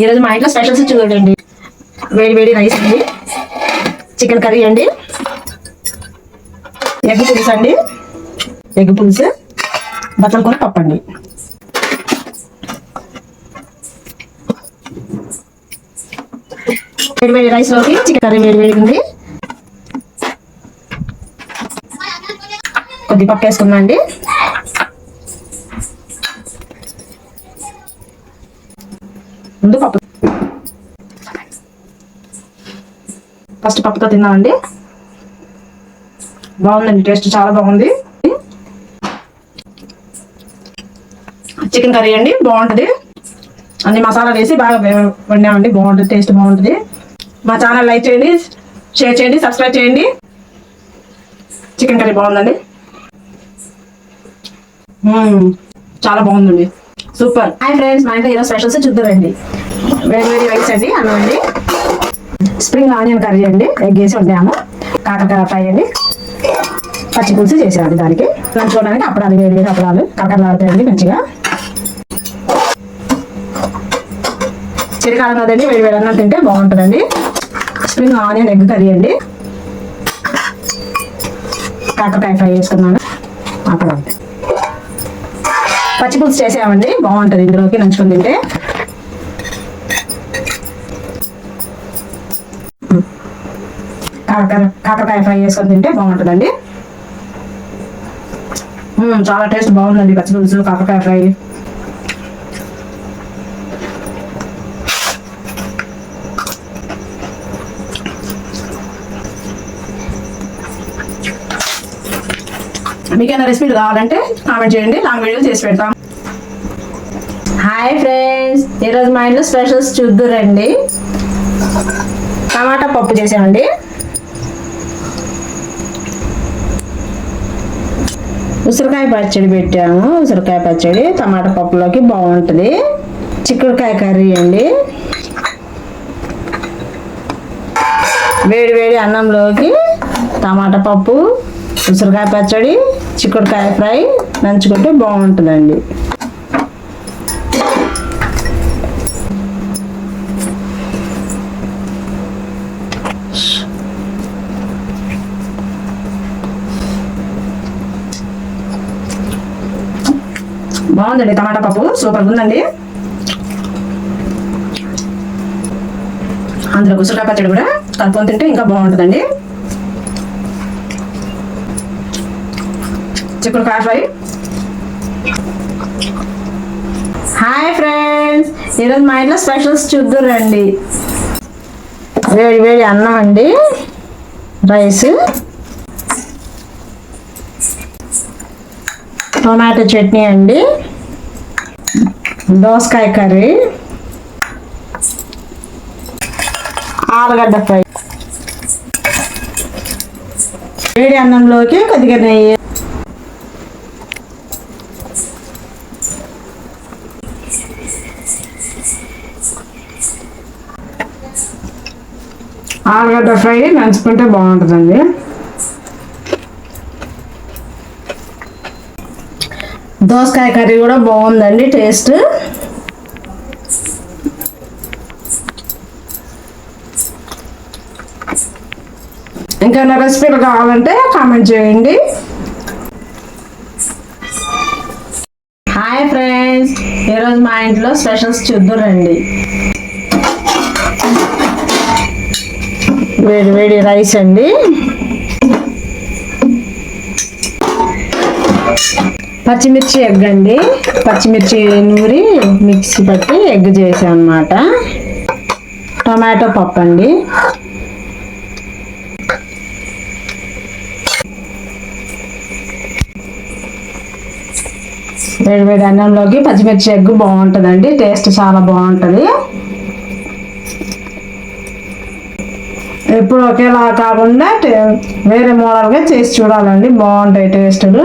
ఈరోజు మా ఇంట్లో స్పెషల్స్ చూడండి. వేడి వేడి రైస్ అండి, చికెన్ కర్రీ అండి, ఎగ్ పులుసు అండి, ఎగ్ పులుసు, బచ్చల కూర పప్పు అండి. వేడి వేడి రైస్ లోకి చికెన్ కర్రీ వేడి వేడి ఉంది. కొద్ది పప్పు వేసుకున్నా అండి. ముందు పప్పు ఫస్ట్ పప్పుతో తిన్నామండి. బాగుందండి, టేస్ట్ చాలా బాగుంది. చికెన్ కర్రీ అండి, బాగుంటుంది. అన్ని మసాలా వేసి బాగా వండామండి, బాగుంటుంది, టేస్ట్ బాగుంటుంది. మా ఛానల్ లైక్ చేయండి, షేర్ చేయండి, సబ్స్క్రైబ్ చేయండి. చికెన్ కర్రీ బాగుందండి, చాలా బాగుందండి, సూపర్. హాయ్ ఫ్రెండ్స్, మా ఇంట్లో ఈరోజు స్పెషల్స్ చూద్దారండి. వేడి వేడి రైస్ అండి, అన్నం అండి, స్ప్రింగ్ ఆనియన్ కర్రీ అండి, ఎగ్ వేసి వండాము, కాకరకాయ ఫ్రై అండి, పచ్చి పులుసు చేసామండి. దానికి లంచుకోవడానికి అప్పడాలు, వేడి వేడి అప్పడాలు కరకరలాడుతాయండి మంచిగా. చలికాలం కదండి, వేడి వేడి అన్నం తింటే బాగుంటుందండి. స్ప్రింగ్ ఆనియన్ ఎగ్ కర్రీ అండి, కాకరకాయ ఫ్రై చేసుకున్నాను, అప్పడాలు, పచ్చి పులుసు చేసామండి, బాగుంటుంది ఇందులోకి నంచుకొని తింటే. కాకరకాయ ఫ్రై చేసుకొని తింటే బాగుంటుందండి, చాలా టేస్ట్ బాగుందండి. పచ్చి పులుసు, కాకరకాయ ఫ్రై. మీకేమైనా రెసిపీలు కావాలంటే కామెంట్ చేయండి, లాంగ్ వీడియోలు చేసి పెడతాం. హాయ్ ఫ్రెండ్స్, ఈరోజు మా ఇంట్లో స్పెషల్స్ చూద్దురండి. టమాటా పప్పు చేసామండి, ఉసిరికాయ పచ్చడి పెట్టాము. ఉసిరికాయ పచ్చడి టమాటా పప్పులోకి బాగుంటుంది. చిక్కుడుకాయ కర్రీ అండి, వేడి వేడి అన్నంలోకి టమాటా పప్పు, ఉసిరికాయ పచ్చడి, చిక్కుడుకాయ ఫ్రై నంచుకుంటే బాగుంటుందండి. బాగుందండి, టమాటా పప్పు సూపర్ ఉందండి. అందులో ఉసిరికాయ పచ్చడి కూడా కలుపుకొని తింటే ఇంకా బాగుంటుందండి. చిక్కుడుకాయ ఫ్రై. హాయ్ ఫ్రెండ్స్, ఈరోజు మా ఇంట్లో స్పెషల్స్ చూద్దురండి. వేడి వేడి అన్నం అండి, రైస్, టొమాటో చట్నీ అండి, దోసకాయ కర్రీ, ఆలుగడ్డ ఫ్రై. వేడి అన్నంలోకి కొద్దిగా నెయ్యి, ఆలుగడ్డ ఫ్రై నంచుకుంటే బాగుంటుందండి. దోసకాయ కర్రీ కూడా బాగుందండి, టేస్ట్. ఇంకా రెసిపీలు కావాలంటే కామెంట్ చేయండి. హాయ్ ఫ్రెండ్స్, ఈరోజు మా ఇంట్లో స్పెషల్స్ చూద్దురండి. వేడి వేడి రైస్ అండి, పచ్చిమిర్చి ఎగ్ అండి, పచ్చిమిర్చి నూరి మిక్సీ పట్టి ఎగ్ చేసాం అన్నమాట. టొమాటో పప్పు అండి, వేడి వేడి అన్నంలోకి పచ్చిమిర్చి ఎగ్ బాగుంటుందండి, టేస్ట్ చాలా బాగుంటుంది. ఎప్పుడు ఒకేలా కాకుండా వేరే మోడల్గా చేసి చూడాలండి, బాగుంటాయి టేస్టులు.